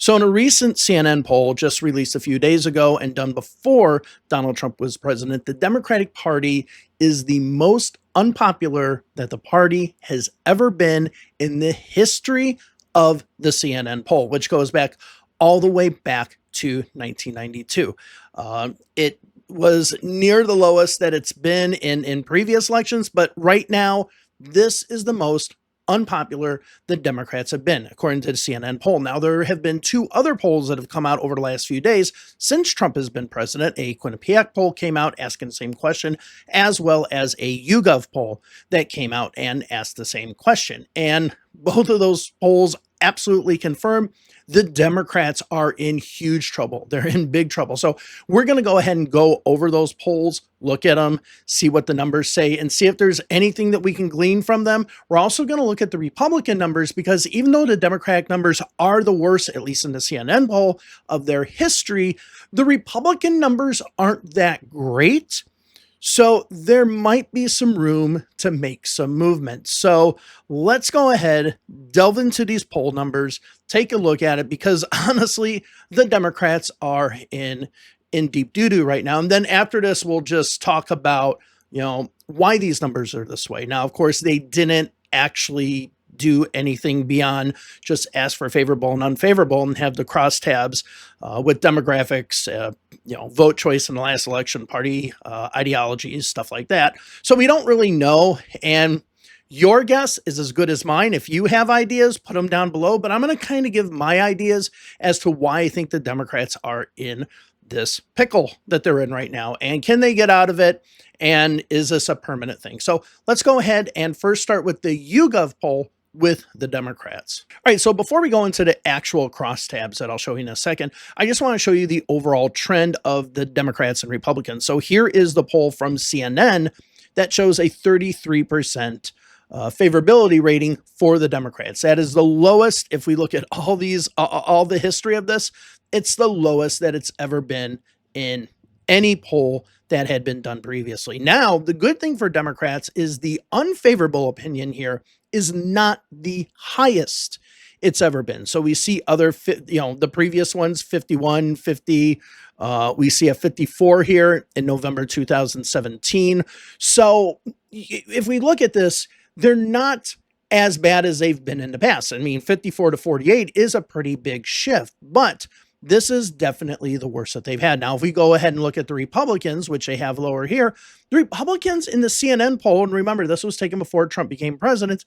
So, in a recent CNN poll just released a few days ago and done before Donald Trump was president, the Democratic Party is the most unpopular that the party has ever been in the history of the CNN poll, which goes back all the way back to 1992. It was near the lowest that it's been in previous elections, but right now, this is the most unpopular the Democrats have been, according to the CNN poll. Now, there have been two other polls that have come out over the last few days since Trump has been president. A Quinnipiac poll came out asking the same question, as well as a YouGov poll that came out and asked the same question. And both of those polls absolutely confirm the Democrats are in huge trouble. They're in big trouble. So we're going to go ahead and go over those polls, look at them, see what the numbers say, and see if there's anything that we can glean from them. We're also going to look at the Republican numbers because even though the Democratic numbers are the worst, at least in the CNN poll, of their history, the Republican numbers aren't that great. So there might be some room to make some movement. So let's go ahead, delve into these poll numbers, take a look at it, because honestly, the Democrats are in deep doo-doo right now. And then after this, we'll just talk about, why these numbers are this way. Now, of course, they didn't actually do anything beyond just ask for favorable and unfavorable and have the crosstabs with demographics, vote choice in the last election, party ideologies, stuff like that. So we don't really know. And your guess is as good as mine. If you have ideas, put them down below. But I'm going to kind of give my ideas as to why I think the Democrats are in this pickle that they're in right now. And can they get out of it? And is this a permanent thing? So let's go ahead and first start with the YouGov poll with the Democrats. All right, so before we go into the actual crosstabs that I'll show you in a second, I just want to show you the overall trend of the Democrats and Republicans. So here is the poll from CNN that shows a 33% favorability rating for the Democrats. That is the lowest. If we look at all the history of this, it's the lowest that it's ever been in any poll that had been done previously. Now, the good thing for Democrats is the unfavorable opinion here is not the highest it's ever been. So we see other, the previous ones, 51, 50. We see a 54 here in November 2017. So if we look at this, they're not as bad as they've been in the past. I mean, 54 to 48 is a pretty big shift, but this is definitely the worst that they've had. Now, if we go ahead and look at the Republicans, which they have lower here, the Republicans in the CNN poll, and remember, this was taken before Trump became president,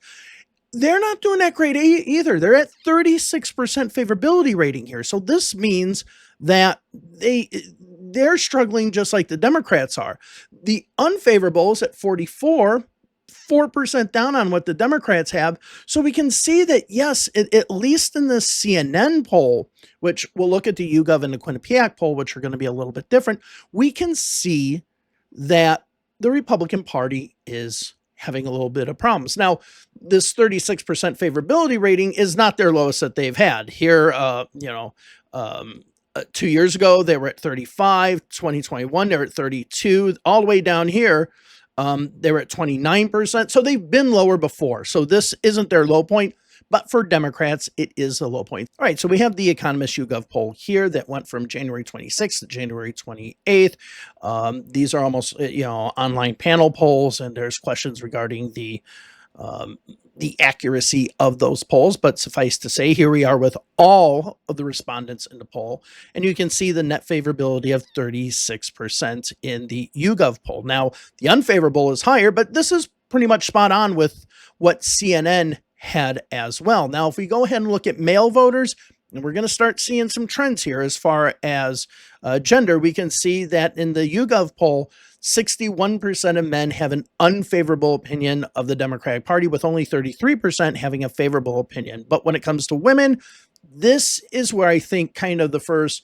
they're not doing that great either. They're at 36% favorability rating here. So this means that they're struggling just like the Democrats are. The unfavorables at 44, 4% down on what the Democrats have. So we can see that, yes, at least in the CNN poll, which we'll look at the YouGov and the Quinnipiac poll, which are going to be a little bit different, we can see that the Republican Party is having a little bit of problems. Now, this 36% favorability rating is not their lowest that they've had. Here, 2 years ago, they were at 35, 2021, they were at 32, all the way down here, they were at 29%. So they've been lower before. So this isn't their low point, but for Democrats, it is a low point. All right, so we have the Economist YouGov poll here that went from January 26th to January 28th. These are almost, online panel polls, and there's questions regarding the accuracy of those polls. But suffice to say, here we are with all of the respondents in the poll, and you can see the net favorability of 36% in the YouGov poll. Now, the unfavorable is higher, but this is pretty much spot on with what CNN had as well. Now, if we go ahead and look at male voters, and we're going to start seeing some trends here as far as gender, we can see that in the YouGov poll, 61% of men have an unfavorable opinion of the Democratic Party, with only 33% having a favorable opinion. But when it comes to women, this is where I think kind of the first,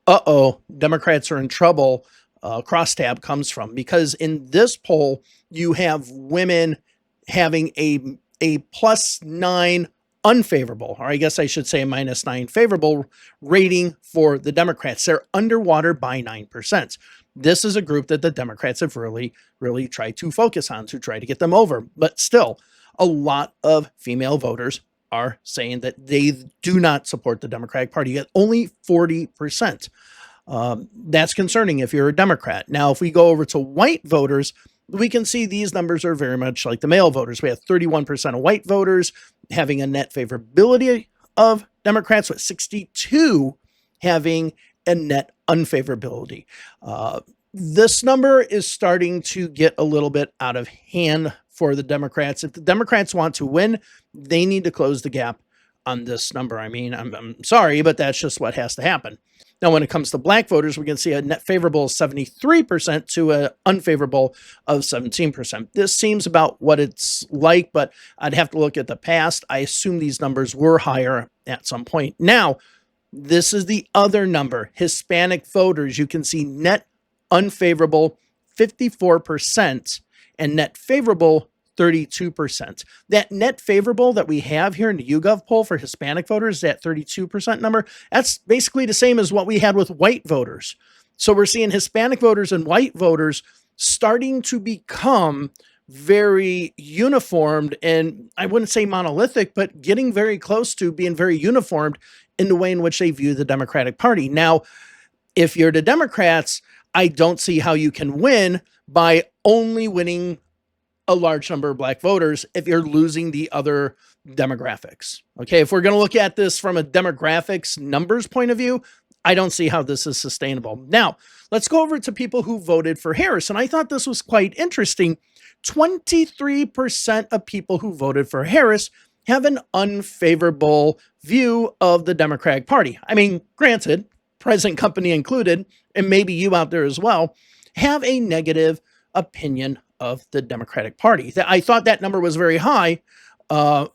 Democrats are in trouble crosstab comes from, because in this poll, you have women having a +9 unfavorable, or I guess I should say a -9 favorable rating for the Democrats. They're underwater by 9%. This is a group that the Democrats have really, really tried to focus on to try to get them over. But still, a lot of female voters are saying that they do not support the Democratic Party, at only 40%. That's concerning if you're a Democrat. Now, if we go over to white voters, we can see these numbers are very much like the male voters. We have 31% of white voters having a net favorability of Democrats, with 62 having a net unfavorability. This number is starting to get a little bit out of hand for the Democrats. If the Democrats want to win, they need to close the gap on this number. I mean, I'm sorry, but that's just what has to happen. Now, when it comes to black voters, we can see a net favorable of 73% to an unfavorable of 17%. This seems about what it's like, but I'd have to look at the past. I assume these numbers were higher at some point. Now, this is the other number. Hispanic voters, you can see net unfavorable 54% and net favorable 32%. That net favorable that we have here in the YouGov poll for Hispanic voters, that 32% number, that's basically the same as what we had with white voters. So we're seeing Hispanic voters and white voters starting to become very uniformed, and I wouldn't say monolithic, but getting very close to being very uniformed in the way in which they view the Democratic Party. Now, if you're the Democrats, I don't see how you can win by only winning a large number of black voters if you're losing the other demographics. Okay, if we're going to look at this from a demographics numbers point of view, I don't see how this is sustainable. Now, let's go over to people who voted for Harris. And I thought this was quite interesting. 23% of people who voted for Harris have an unfavorable view of the Democratic Party. I mean, granted, present company included, and maybe you out there as well, have a negative opinion of the Democratic Party. I thought that number was very high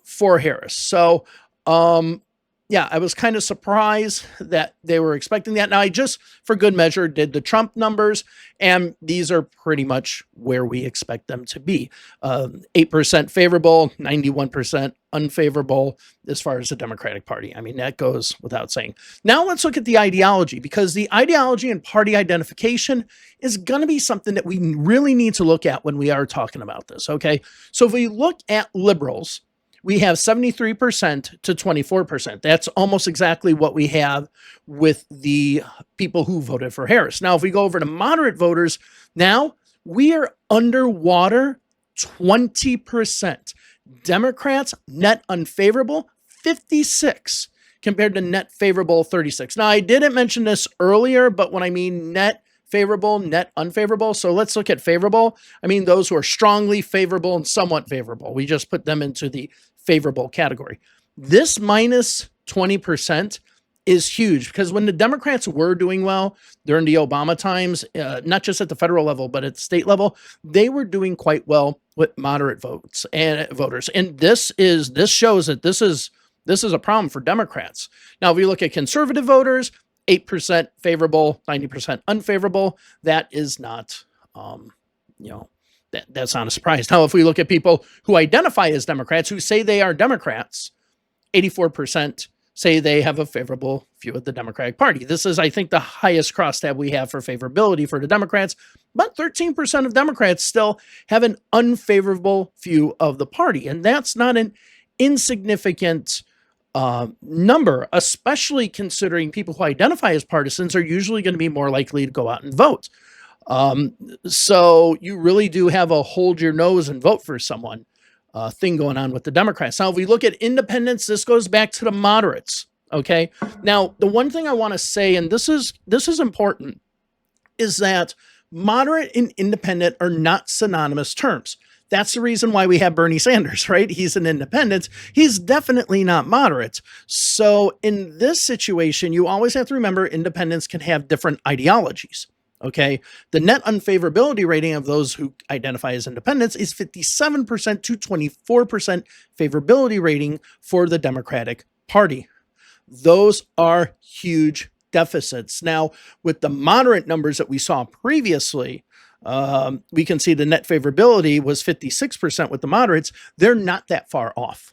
for Harris. So, yeah, I was kind of surprised that they were expecting that. Now, I just, for good measure, did the Trump numbers, and these are pretty much where we expect them to be. 8% favorable, 91% unfavorable as far as the Democratic Party. I mean, that goes without saying. Now, let's look at the ideology, because the ideology and party identification is going to be something that we really need to look at when we are talking about this, okay? So if we look at liberals, we have 73% to 24%. That's almost exactly what we have with the people who voted for Harris. Now, if we go over to moderate voters, now we are underwater 20%. Democrats, net unfavorable, 56 compared to net favorable, 36. Now, I didn't mention this earlier, but when I mean net favorable, net unfavorable. So let's look at favorable. I mean, those who are strongly favorable and somewhat favorable. We just put them into the favorable category. This minus 20% is huge, because when the Democrats were doing well during the Obama times, not just at the federal level, but at the state level, they were doing quite well with moderate votes and voters. And this shows that this is a problem for Democrats. Now, if we look at conservative voters, 8% favorable, 90% unfavorable. That is not, that's not a surprise. Now, if we look at people who identify as Democrats, who say they are Democrats, 84% say they have a favorable view of the Democratic Party. This is, I think, the highest crosstab we have for favorability for the Democrats, but 13% of Democrats still have an unfavorable view of the party. And that's not an insignificant number, especially considering people who identify as partisans are usually going to be more likely to go out and vote. So you really do have a hold your nose and vote for someone thing going on with the Democrats. Now, if we look at independents, this goes back to the moderates. Okay. Now, the one thing I want to say, and this is important, is that moderate and independent are not synonymous terms. That's the reason why we have Bernie Sanders, right? He's an independent. He's definitely not moderate. So in this situation, you always have to remember independents can have different ideologies. Okay. The net unfavorability rating of those who identify as independents is 57% to 24% favorability rating for the Democratic Party. Those are huge deficits. Now, with the moderate numbers that we saw previously, we can see the net favorability was 56% with the moderates. They're not that far off.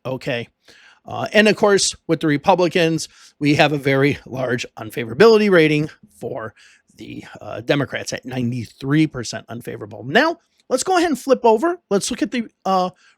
Okay. And of course, with the Republicans, we have a very large unfavorability rating for the Democrats at 93% unfavorable. Now, let's go ahead and flip over. Let's look at the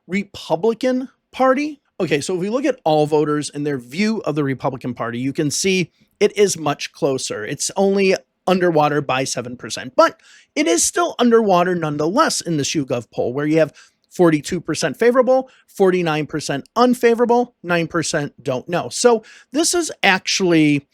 Republican Party. Okay, so if we look at all voters and their view of the Republican Party, you can see it is much closer. It's only underwater by 7%, but it is still underwater nonetheless in this YouGov poll, where you have 42% favorable, 49% unfavorable, 9% don't know. So this is actually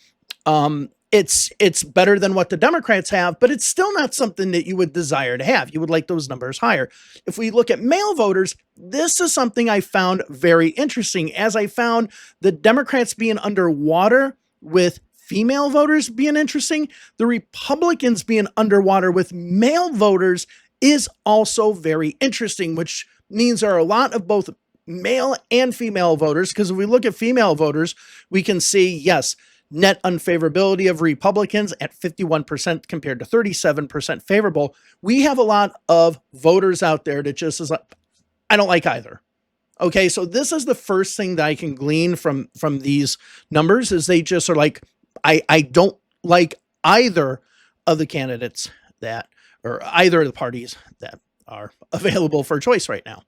it's better than what the Democrats have, but it's still not something that you would desire to have. You would like those numbers higher. If we look at male voters, this is something I found very interesting, as I found the Democrats being underwater with female voters being interesting. The Republicans being underwater with male voters is also very interesting, which means there are a lot of both male and female voters. Because if we look at female voters, we can see, yes, net unfavorability of Republicans at 51% compared to 37% favorable. We have a lot of voters out there that just is like, I don't like either. Okay, so this is the first thing that I can glean from these numbers, is they just are like, I don't like either of the candidates that, or either of the parties that are available for choice right now.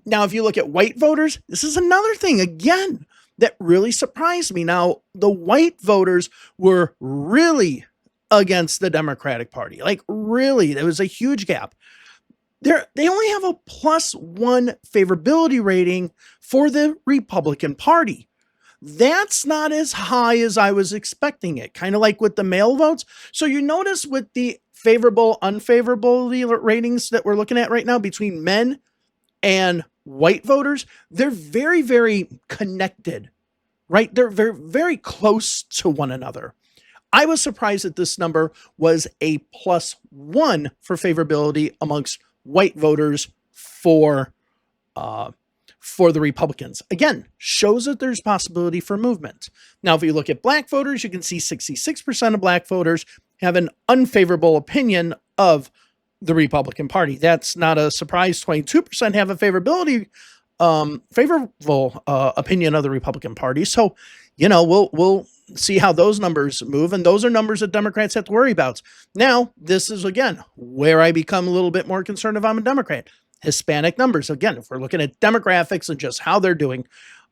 Now, if you look at white voters, this is another thing, again, that really surprised me. Now, the white voters were really against the Democratic Party. Like, really, there was a huge gap. They only have a +1 favorability rating for the Republican Party. That's not as high as I was expecting it, kind of like with the male votes. So you notice with the favorable, unfavorability ratings that we're looking at right now between men and white voters, they're very, very connected, right? They're very, very close to one another. I was surprised that this number was a +1 for favorability amongst white voters for the Republicans. Again, shows that there's possibility for movement. Now, if you look at black voters, you can see 66% of black voters have an unfavorable opinion of the Republican Party. That's not a surprise. 22% have a favorable opinion of the Republican Party. So, we'll see how those numbers move, and those are numbers that Democrats have to worry about. Now, this is again where I become a little bit more concerned if I'm a Democrat. Hispanic numbers. Again, if we're looking at demographics and just how they're doing,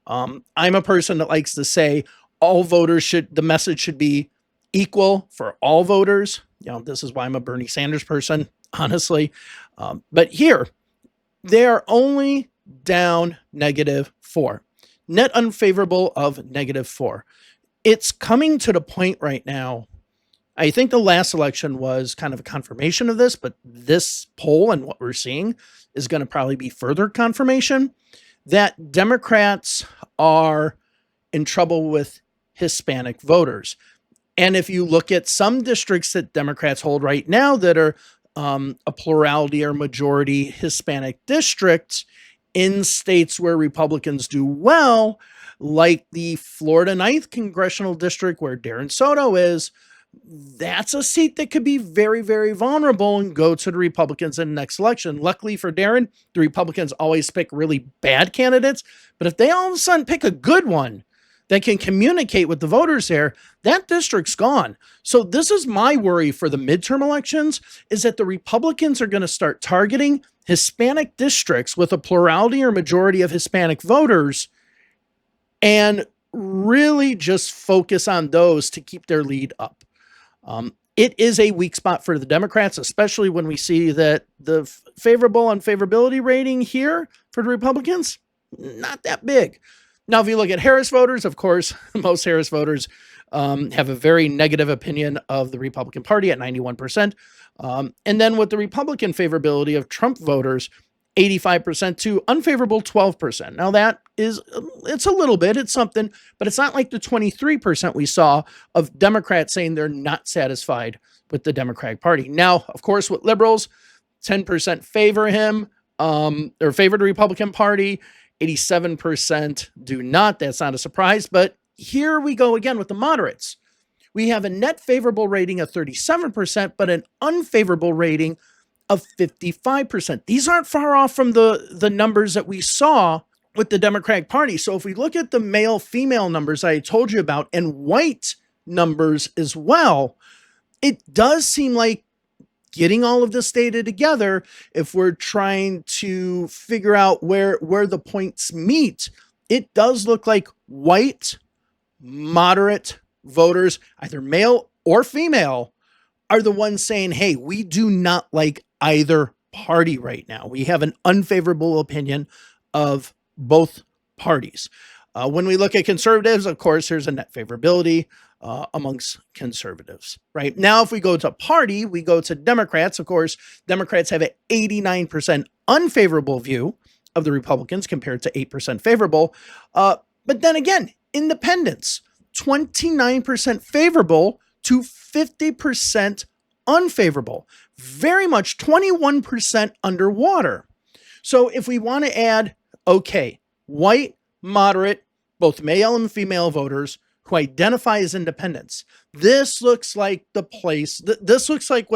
I'm a person that likes to say all voters the message should be equal for all voters. This is why I'm a Bernie Sanders person, honestly. But here, they are only down -4. Net unfavorable of -4. It's coming to the point right now. I think the last election was kind of a confirmation of this, but this poll and what we're seeing is going to probably be further confirmation that Democrats are in trouble with Hispanic voters. And if you look at some districts that Democrats hold right now that are a plurality or majority Hispanic districts in states where Republicans do well, like the Florida 9th Congressional District where Darren Soto is, that's a seat that could be very, very vulnerable and go to the Republicans in the next election. Luckily for Darren, the Republicans always pick really bad candidates. But if they all of a sudden pick a good one that can communicate with the voters there, that district's gone. So this is my worry for the midterm elections, is that the Republicans are going to start targeting Hispanic districts with a plurality or majority of Hispanic voters and really just focus on those to keep their lead up. It is a weak spot for the Democrats, especially when we see that the favorable unfavorability rating here for the Republicans, not that big. Now, if you look at Harris voters, of course, most Harris voters have a very negative opinion of the Republican Party at 91%. And then with the Republican favorability of Trump voters, 85% to unfavorable 12%. Now it's a little bit, it's something, but it's not like the 23% we saw of Democrats saying they're not satisfied with the Democratic Party. Now, of course, with liberals, 10% favor him, or favor the Republican Party, 87% do not. That's not a surprise, but here we go again with the moderates. We have a net favorable rating of 37%, but an unfavorable rating of 55%. These aren't far off from the numbers that we saw with the Democratic Party. So if we look at the male-female numbers I told you about and white numbers as well, it does seem like getting all of this data together, if we're trying to figure out where the points meet it does look like white, moderate voters, either male or female, are the ones saying, hey, we do not like either party right now. We have an unfavorable opinion of both parties. When we look at conservatives, of course, there's a net favorability amongst conservatives. Right now, if we go to party, we go to Democrats. Of course, Democrats have an 89% unfavorable view of the Republicans compared to 8% favorable. But then again, independents, 29% favorable to 50% unfavorable. Very much 21% underwater. So if we want to add, okay, white, moderate, both male and female voters who identify as independents, this looks like the place. This looks like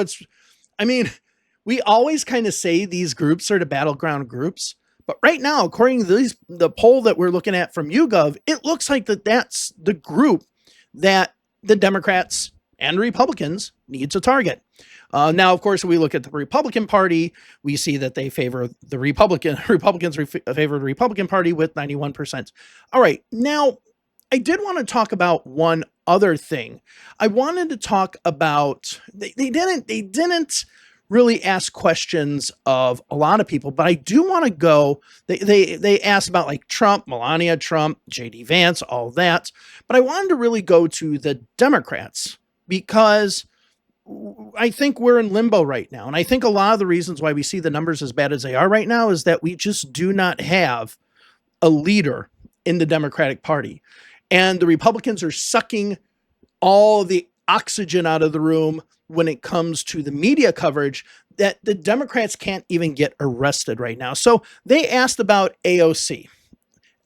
we always kind of say these groups are the battleground groups. But right now, according to the poll that we're looking at from YouGov, it looks like that's the group that the Democrats and Republicans need to target. Now, of course, if we look at the Republican Party, we see that they favor the Republicans favor the Republican Party with 91%. All right, now I did want to talk about one other thing. I wanted to talk about they didn't really ask questions of a lot of people, but I do want to go. They asked about like Trump, Melania Trump, JD Vance, all that, but I wanted to really go to the Democrats because I think we're in limbo right now. And I think a lot of the reasons why we see the numbers as bad as they are right now is that we just do not have a leader in the Democratic Party. And the Republicans are sucking all the oxygen out of the room when it comes to the media coverage that the Democrats can't even get arrested right now. So they asked about AOC,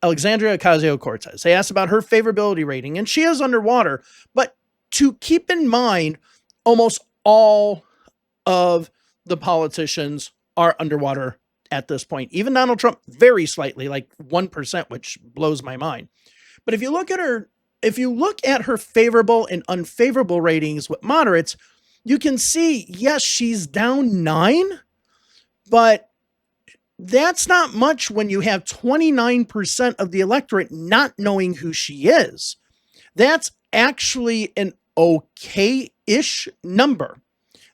Alexandria Ocasio-Cortez. They asked about her favorability rating, and she is underwater. But to keep in mind, almost all of the politicians are underwater at this point. Even Donald Trump, very slightly, like 1%, which blows my mind. But if you look at her favorable and unfavorable ratings with moderates, you can see, yes, she's down 9, but that's not much when you have 29% of the electorate not knowing who she is. That's actually an okay-ish number.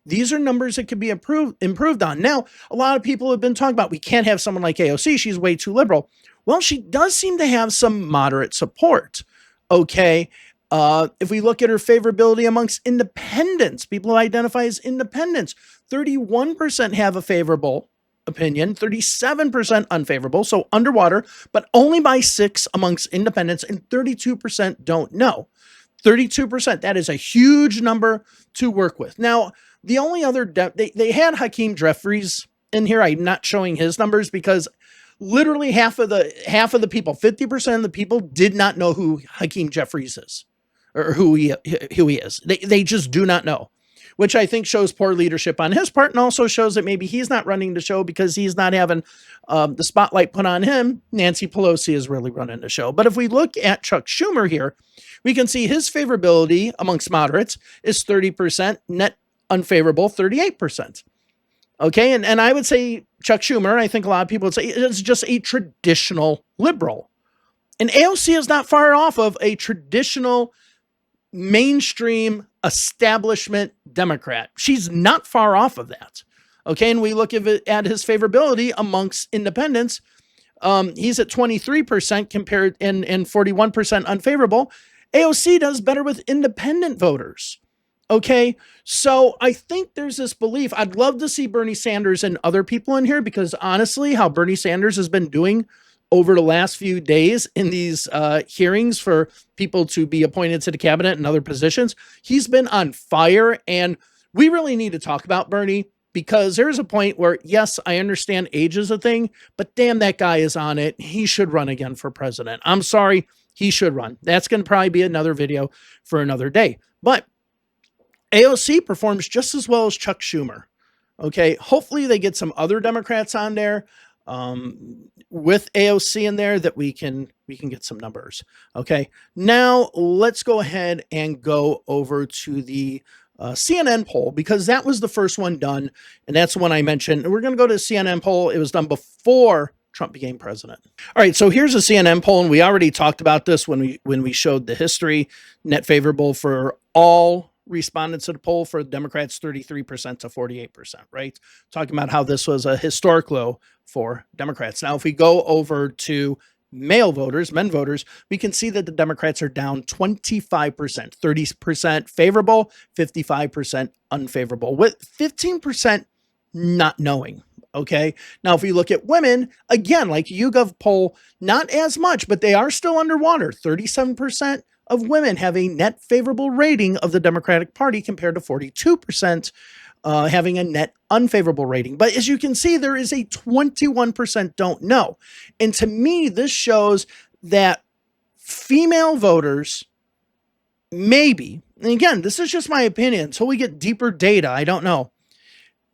These are numbers that could be improved on. Now, a lot of people have been talking about we can't have someone like AOC. She's way too liberal. Well, she does seem to have some moderate support. Okay. If we look at her favorability amongst independents, people who identify as independents, 31% have a favorable opinion, 37% unfavorable, so underwater, but only by 6 amongst independents, and 32% don't know. 32%, that is a huge number to work with. Now, the only other, they had Hakeem Jeffries in here. I'm not showing his numbers because literally half of the people, 50% of the people did not know who Hakeem Jeffries is or who he is. They just do not know, which I think shows poor leadership on his part and also shows that maybe he's not running the show because he's not having the spotlight put on him. Nancy Pelosi is really running the show. But if we look at Chuck Schumer here, we can see his favorability amongst moderates is 30%, net unfavorable 38%. Okay, and I would say Chuck Schumer, I think a lot of people would say, is just a traditional liberal. And AOC is not far off of a traditional mainstream establishment Democrat. She's not far off of that. Okay, and we look at his favorability amongst independents. He's at 23% compared and 41% unfavorable. AOC does better with independent voters. Okay, so I think there's this belief. I'd love to see Bernie Sanders and other people in here because honestly, how Bernie Sanders has been doing over the last few days in these hearings for people to be appointed to the cabinet and other positions, he's been on fire. And we really need to talk about Bernie because there's a point where, yes, I understand age is a thing, but damn, that guy is on it. He should run again for president. I'm sorry, he should run. That's going to probably be another video for another day. But AOC performs just as well as Chuck Schumer. Okay, hopefully they get some other Democrats on there with AOC in there that we can get some numbers. Okay, now let's go ahead and go over to the CNN poll because that was the first one done, and that's the one I mentioned. We're going to go to the CNN poll. It was done before Trump became president. All right, so here's a CNN poll, and we already talked about this when we showed the history. Net favorable for all respondents to the poll for Democrats, 33% to 48%, right? Talking about how this was a historic low for Democrats. Now, if we go over to male voters, men voters, we can see that the Democrats are down 25%, 30% favorable, 55% unfavorable, with 15% not knowing. Okay. Now, if we look at women, again, like YouGov poll, not as much, but they are still underwater. 37% of women have a net favorable rating of the Democratic Party compared to 42% having a net unfavorable rating. But as you can see, there is a 21% don't know. And to me, this shows that female voters maybe, and again, this is just my opinion, until we get deeper data, I don't know.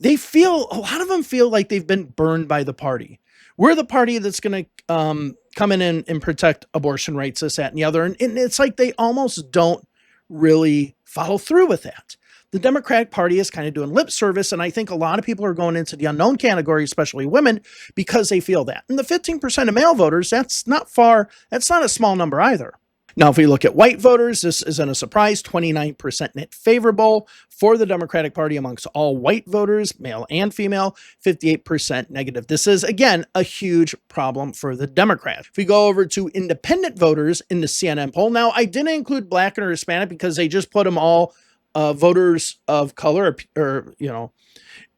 A lot of them feel like they've been burned by the party. We're the party that's going to come in and protect abortion rights, this, that, and the other. And it's like they almost don't really follow through with that. The Democratic Party is kind of doing lip service, and I think a lot of people are going into the unknown category, especially women, because they feel that. And the 15% of male voters, that's not a small number either. Now, if we look at white voters, this isn't a surprise, 29% net favorable for the Democratic Party amongst all white voters, male and female, 58% negative. This is, again, a huge problem for the Democrats. If we go over to independent voters in the CNN poll, now I didn't include Black or Hispanic because they just put them all voters of color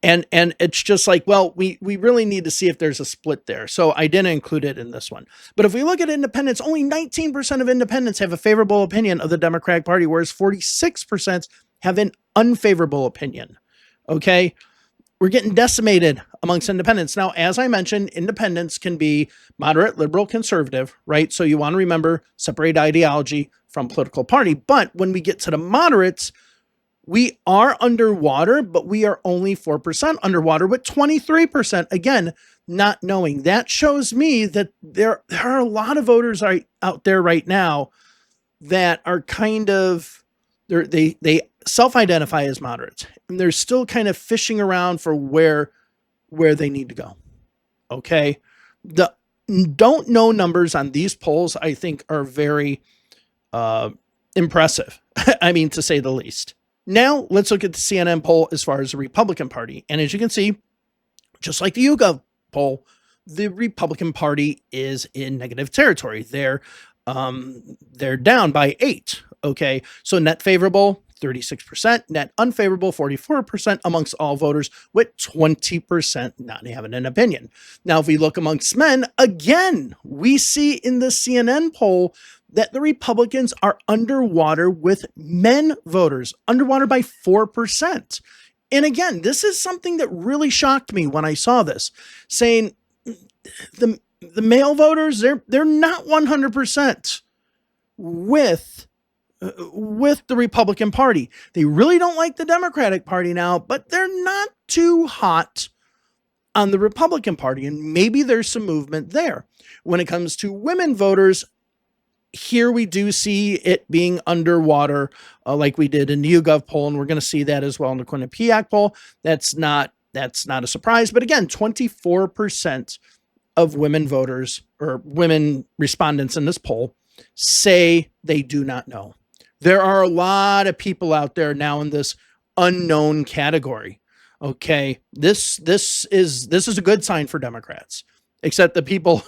and it's just like, well, we really need to see if there's a split there. So I didn't include it in this one. But if we look at independents, only 19% of independents have a favorable opinion of the Democratic Party, whereas 46% have an unfavorable opinion. Okay. We're getting decimated amongst independents. Now, as I mentioned, independents can be moderate, liberal, conservative, right? So you want to remember, separate ideology from political party. But when we get to the moderates, we are underwater, but we are only 4% underwater with 23%, again, not knowing. That shows me that there are a lot of voters out there right now that are kind of, they self-identify as moderates, and they're still kind of fishing around for where they need to go. Okay. The don't know numbers on these polls, I think, are very impressive. I mean, to say the least. Now, let's look at the CNN poll as far as the Republican Party. And as you can see, just like the YouGov poll, the Republican Party is in negative territory. They're down by 8. Okay, so net favorable, 36%, net unfavorable, 44% amongst all voters, with 20% not having an opinion. Now, if we look amongst men, again, we see in the CNN poll that the Republicans are underwater with men voters, underwater by 4%. And again, this is something that really shocked me when I saw this, saying the male voters, they're not 100% with the Republican Party. They really don't like the Democratic Party now, but they're not too hot on the Republican Party. And maybe there's some movement there. When it comes to women voters, here we do see it being underwater, like we did in the YouGov poll, and we're going to see that as well in the Quinnipiac poll. That's not a surprise. But again, 24% of women voters or women respondents in this poll say they do not know. There are a lot of people out there now in this unknown category. Okay, this is a good sign for Democrats, except the people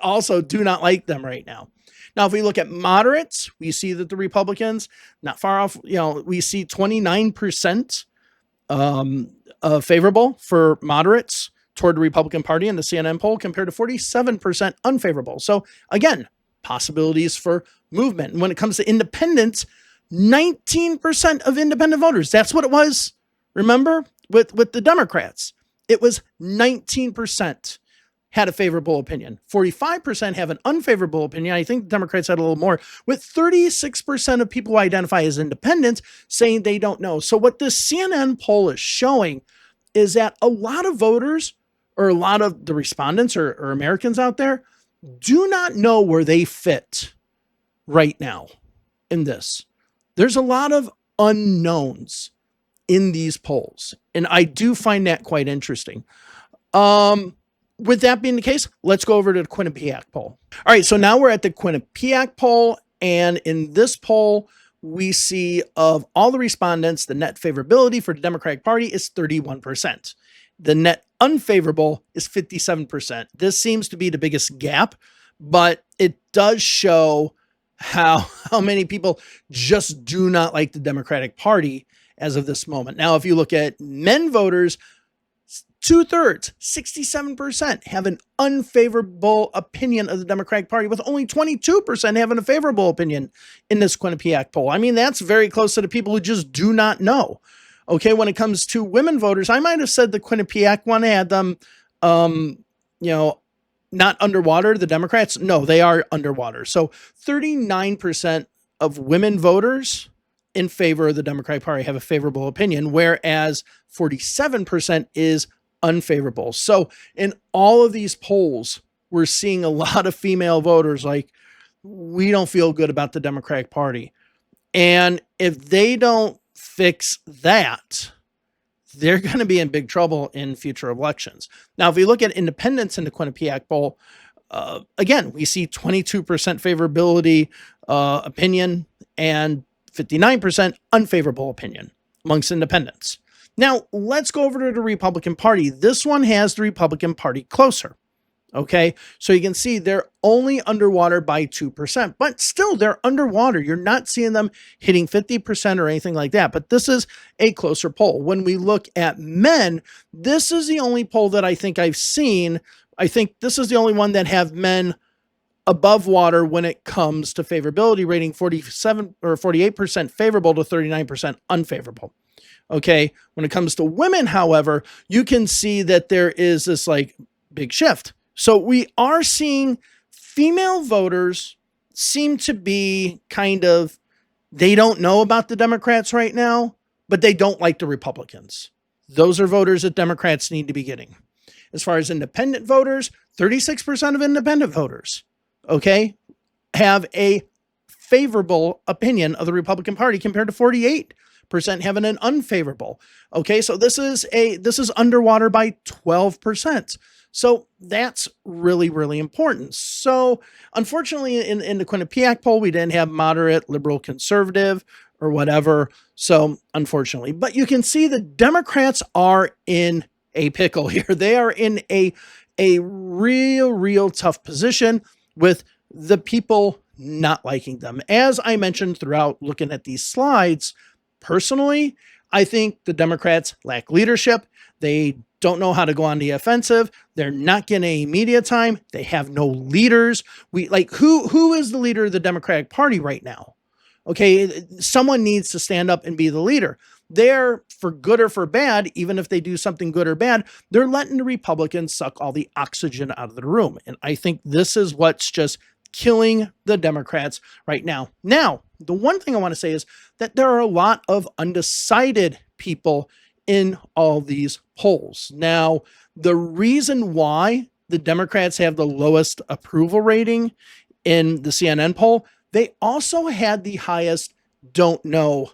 also do not like them right now. Now, if we look at moderates, we see that the Republicans, not far off, we see 29% favorable for moderates toward the Republican Party in the CNN poll compared to 47% unfavorable. So again, possibilities for movement. And when it comes to independents, 19% of independent voters, that's what it was. Remember, with the Democrats, it was 19%. Had a favorable opinion. 45% have an unfavorable opinion. I think the Democrats had a little more, with 36% of people who identify as independents saying they don't know. So what this CNN poll is showing is that a lot of voters, or a lot of the respondents or Americans out there, do not know where they fit right now in this. There's a lot of unknowns in these polls, and I do find that quite interesting. with that being the case, let's go over to the Quinnipiac poll. All right, so now we're at the Quinnipiac poll, and in this poll, we see of all the respondents, the net favorability for the Democratic Party is 31%. The net unfavorable is 57%. This seems to be the biggest gap, but it does show how many people just do not like the Democratic Party as of this moment. Now, if you look at men voters, 2/3, 67% have an unfavorable opinion of the Democratic Party, with only 22% having a favorable opinion in this Quinnipiac poll. I mean, that's very close to the people who just do not know. Okay, when it comes to women voters, I might have said the Quinnipiac one had them, not underwater, the Democrats. No, they are underwater. So 39% of women voters in favor of the Democratic Party have a favorable opinion, whereas 47% is unfavorable. So in all of these polls, we're seeing a lot of female voters like, we don't feel good about the Democratic Party. And if they don't fix that, they're going to be in big trouble in future elections. Now, if we look at independents in the Quinnipiac poll, again, we see 22% favorability opinion and 59% unfavorable opinion amongst independents. Now, let's go over to the Republican Party. This one has the Republican Party closer. Okay, so you can see they're only underwater by 2%, but still they're underwater. You're not seeing them hitting 50% or anything like that, but this is a closer poll. When we look at men, this is the only poll that I think I've seen. I think this is the only one that have men above water when it comes to favorability rating, 47 or 48% favorable to 39% unfavorable. Okay, when it comes to women, however, you can see that there is this like big shift. So we are seeing female voters seem to be kind of, they don't know about the Democrats right now, but they don't like the Republicans. Those are voters that Democrats need to be getting. As far as independent voters, 36% of independent voters, okay, have a favorable opinion of the Republican Party compared to 48% having an unfavorable. Okay, so this is underwater by 12%. So that's really, really important. So unfortunately, in the Quinnipiac poll, we didn't have moderate, liberal, conservative, or whatever. So unfortunately, but you can see the Democrats are in a pickle here. They are in a real tough position with the people not liking them. As I mentioned throughout looking at these slides, personally, I think the Democrats lack leadership. They don't know how to go on the offensive. They're not getting any media time. They have no leaders. Who is the leader of the Democratic Party right now? Okay, someone needs to stand up and be the leader. They're, for good or for bad, even if they do something good or bad, they're letting the Republicans suck all the oxygen out of the room. And I think this is what's just killing the Democrats right now. Now, the one thing I want to say is that there are a lot of undecided people in all these polls. Now, the reason why the Democrats have the lowest approval rating in the CNN poll, they also had the highest don't know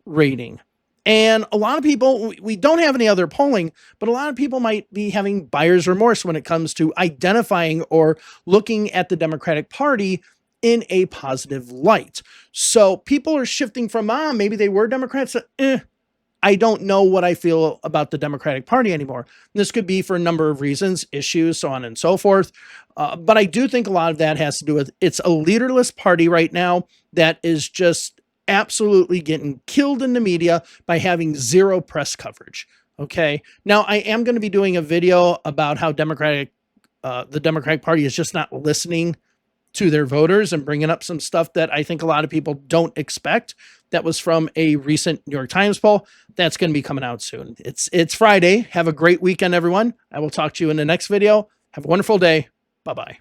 rating. And a lot of people, we don't have any other polling, but a lot of people might be having buyer's remorse when it comes to identifying or looking at the Democratic Party in a positive light. So people are shifting from, maybe they were Democrats, I don't know what I feel about the Democratic Party anymore. This could be for a number of reasons, issues, so on and so forth. But I do think a lot of that has to do with it's a leaderless party right now that is just absolutely getting killed in the media by having zero press coverage. Okay. Now I am going to be doing a video about how the Democratic Party is just not listening to their voters and bringing up some stuff that I think a lot of people don't expect. That was from a recent New York Times poll. That's going to be coming out soon. It's Friday. Have a great weekend, everyone. I will talk to you in the next video. Have a wonderful day. Bye-bye.